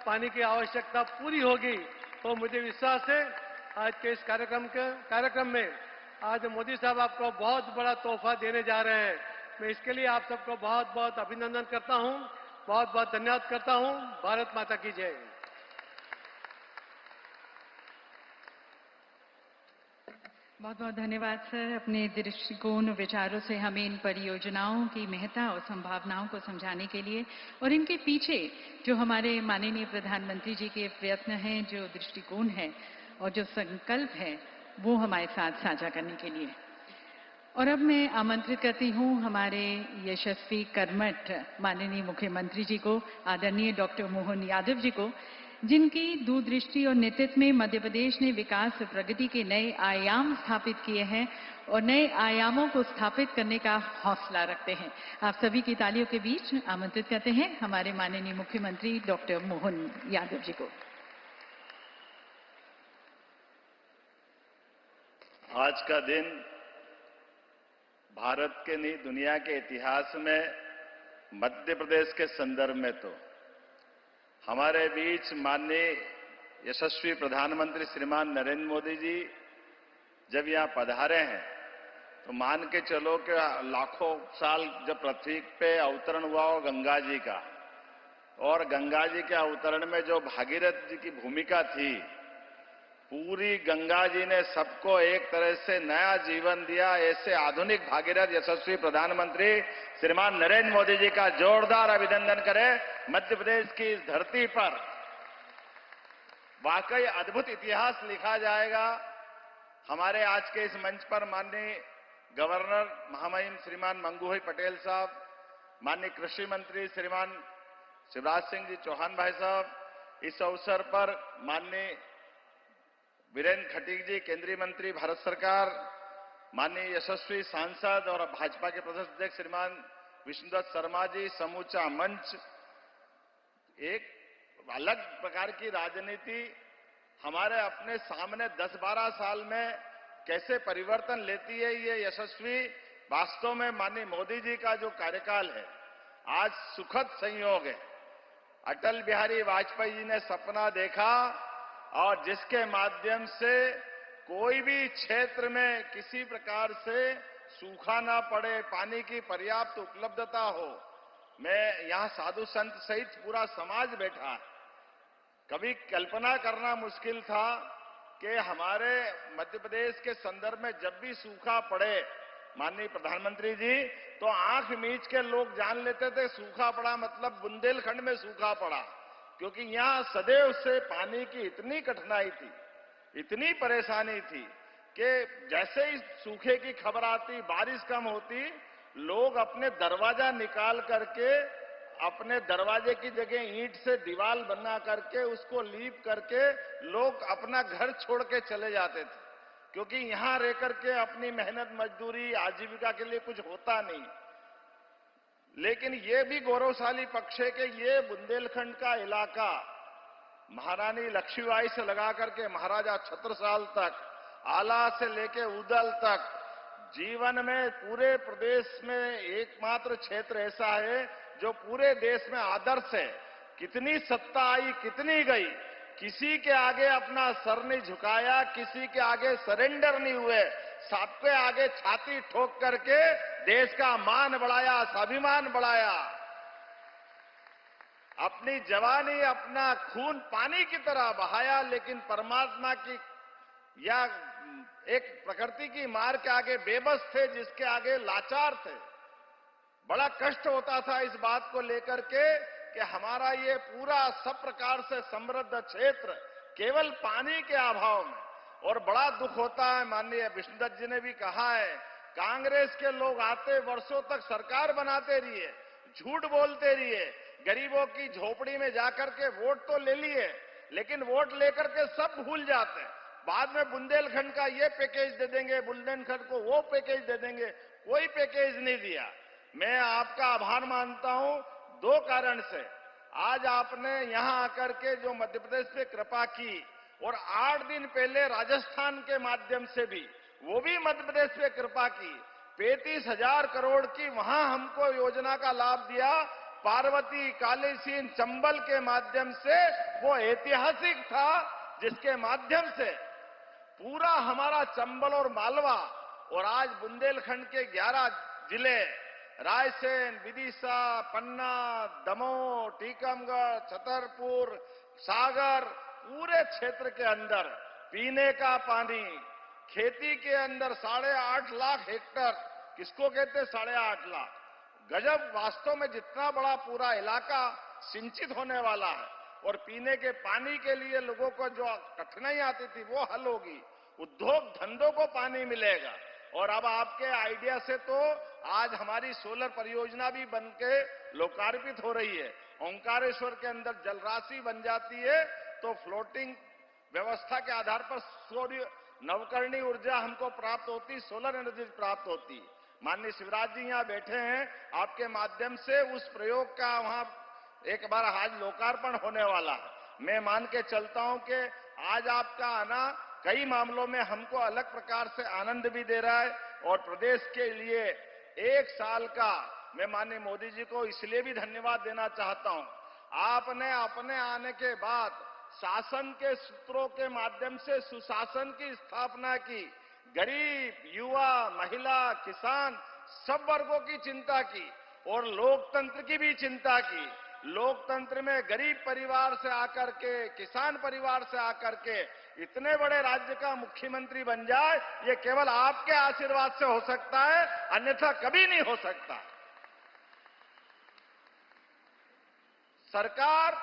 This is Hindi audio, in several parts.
पानी की आवश्यकता पूरी होगी। तो मुझे विश्वास है आज के इस कार्यक्रम में आज मोदी साहब आपको बहुत बड़ा तोहफा देने जा रहे हैं। मैं इसके लिए आप सबको बहुत बहुत अभिनंदन करता हूं, बहुत बहुत धन्यवाद करता हूं। भारत माता की जय। बहुत बहुत धन्यवाद सर। अपने दृष्टिकोण विचारों से हमें इन परियोजनाओं की महत्ता और संभावनाओं को समझाने के लिए और इनके पीछे जो हमारे माननीय प्रधानमंत्री जी के प्रयत्न हैं, जो दृष्टिकोण है और जो संकल्प है, वो हमारे साथ साझा करने के लिए। और अब मैं आमंत्रित करती हूं हमारे यशस्वी कर्मठ माननीय मुख्यमंत्री जी को, आदरणीय डॉक्टर मोहन यादव जी को, जिनकी दूरदृष्टि और नेतृत्व में मध्य प्रदेश ने विकास प्रगति के नए आयाम स्थापित किए हैं और नए आयामों को स्थापित करने का हौसला रखते हैं। आप सभी की तालियों के बीच आमंत्रित करते हैं हमारे माननीय मुख्यमंत्री डॉक्टर मोहन यादव जी को। आज का दिन भारत के नहीं दुनिया के इतिहास में मध्य प्रदेश के संदर्भ में तो हमारे बीच माननीय यशस्वी प्रधानमंत्री श्रीमान नरेंद्र मोदी जी जब यहां पधारे हैं तो मान के चलो कि लाखों साल जब पृथ्वी पे अवतरण हुआ हो गंगा जी का, और गंगा जी के अवतरण में जो भागीरथ जी की भूमिका थी, पूरी गंगा जी ने सबको एक तरह से नया जीवन दिया। ऐसे आधुनिक भागीरथ यशस्वी प्रधानमंत्री श्रीमान नरेंद्र मोदी जी का जोरदार अभिनंदन करें। मध्य प्रदेश की इस धरती पर वाकई अद्भुत इतिहास लिखा जाएगा। हमारे आज के इस मंच पर माननीय गवर्नर महामहिम श्रीमान मंगू भाई पटेल साहब, माननीय कृषि मंत्री श्रीमान शिवराज सिंह जी चौहान भाई साहब, इस अवसर पर माननीय वीरेंद्र खटीक जी केंद्रीय मंत्री भारत सरकार, माननीय यशस्वी सांसद और भाजपा के प्रदेश अध्यक्ष श्रीमान विष्णुदत्त शर्मा जी, समूचा मंच, एक अलग प्रकार की राजनीति हमारे अपने सामने 10-12 साल में कैसे परिवर्तन लेती है। ये यशस्वी वास्तव में माननीय मोदी जी का जो कार्यकाल है आज सुखद संयोग है। अटल बिहारी वाजपेयी जी ने सपना देखा और जिसके माध्यम से कोई भी क्षेत्र में किसी प्रकार से सूखा ना पड़े, पानी की पर्याप्त उपलब्धता हो। मैं यहां साधु संत सहित पूरा समाज बैठा है। कभी कल्पना करना मुश्किल था कि हमारे मध्य प्रदेश के संदर्भ में जब भी सूखा पड़े, माननीय प्रधानमंत्री जी, तो आंख मीच के लोग जान लेते थे सूखा पड़ा मतलब बुंदेलखंड में सूखा पड़ा, क्योंकि यहां सदैव से पानी की इतनी कठिनाई थी, इतनी परेशानी थी कि जैसे ही सूखे की खबर आती, बारिश कम होती, लोग अपने दरवाजा निकाल करके अपने दरवाजे की जगह ईंट से दीवार बना करके उसको लीप करके लोग अपना घर छोड़ के चले जाते थे, क्योंकि यहां रह करके अपनी मेहनत मजदूरी आजीविका के लिए कुछ होता नहीं। लेकिन ये भी गौरवशाली पक्ष है कि ये बुंदेलखंड का इलाका महारानी लक्ष्मीबाई से लगा करके महाराजा छत्रसाल तक, आला से लेके उदल तक, जीवन में पूरे प्रदेश में एकमात्र क्षेत्र ऐसा है जो पूरे देश में आदर्श है। कितनी सत्ता आई, कितनी गई, किसी के आगे अपना सर नहीं झुकाया, किसी के आगे सरेंडर नहीं हुए, सबके आगे छाती ठोक करके देश का मान बढ़ाया, स्वाभिमान बढ़ाया। अपनी जवानी, अपना खून पानी की तरह बहाया, लेकिन परमात्मा की या एक प्रकृति की मार के आगे बेबस थे, जिसके आगे लाचार थे। बड़ा कष्ट होता था इस बात को लेकर के कि हमारा ये पूरा सब प्रकार से समृद्ध क्षेत्र केवल पानी के अभाव में, और बड़ा दुख होता है। माननीय विष्णुदत्त जी ने भी कहा है, कांग्रेस के लोग आते वर्षों तक सरकार बनाते रहिए, झूठ बोलते रहिए, गरीबों की झोपड़ी में जाकर के वोट तो ले लिए, लेकिन वोट लेकर के सब भूल जाते हैं। बाद में बुंदेलखंड का ये पैकेज दे देंगे, बुंदेलखंड को वो पैकेज दे देंगे, कोई पैकेज नहीं दिया। मैं आपका आभार मानता हूं दो कारण से। आज आपने यहां आकर के जो मध्य प्रदेश पे कृपा की, और 8 दिन पहले राजस्थान के माध्यम से भी, वो भी मध्य प्रदेश पे कृपा की, 35,000 करोड़ की वहां हमको योजना का लाभ दिया। पार्वती, कालीसीन, चंबल के माध्यम से वो ऐतिहासिक था, जिसके माध्यम से पूरा हमारा चंबल और मालवा और आज बुंदेलखंड के 11 जिले रायसेन, विदिशा, पन्ना, दमोह, टीकमगढ़, छतरपुर, सागर, पूरे क्षेत्र के अंदर पीने का पानी, खेती के अंदर 8.5 लाख हेक्टर, किसको कहते हैं 8.5 लाख, गजब। वास्तव में जितना बड़ा पूरा इलाका सिंचित होने वाला है और पीने के पानी के लिए लोगों को जो कठिनाई आती थी वो हल होगी, उद्योग धंधों को पानी मिलेगा। और अब आपके आइडिया से तो आज हमारी सोलर परियोजना भी बनके लोकार्पित हो रही है। ओंकारेश्वर के अंदर जलराशि बन जाती है तो फ्लोटिंग व्यवस्था के आधार पर सूर्य नवकरणीय ऊर्जा हमको प्राप्त होती, सोलर एनर्जी प्राप्त होती। माननीय शिवराज जी यहां बैठे हैं, आपके माध्यम से उस प्रयोग का वहां एक बार आज लोकार्पण होने वाला है। मैं मान के चलता हूं कि आज आपका आना कई मामलों में हमको अलग प्रकार से आनंद भी दे रहा है और प्रदेश के लिए 1 साल का मैं माननीय मोदी जी को इसलिए भी धन्यवाद देना चाहता हूं। आपने अपने आने के बाद शासन के सूत्रों के माध्यम से सुशासन की स्थापना की, गरीब, युवा, महिला, किसान सब वर्गों की चिंता की और लोकतंत्र की भी चिंता की। लोकतंत्र में गरीब परिवार से आकर के, किसान परिवार से आकर के इतने बड़े राज्य का मुख्यमंत्री बन जाए, ये केवल आपके आशीर्वाद से हो सकता है, अन्यथा कभी नहीं हो सकता। सरकार,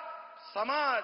समाज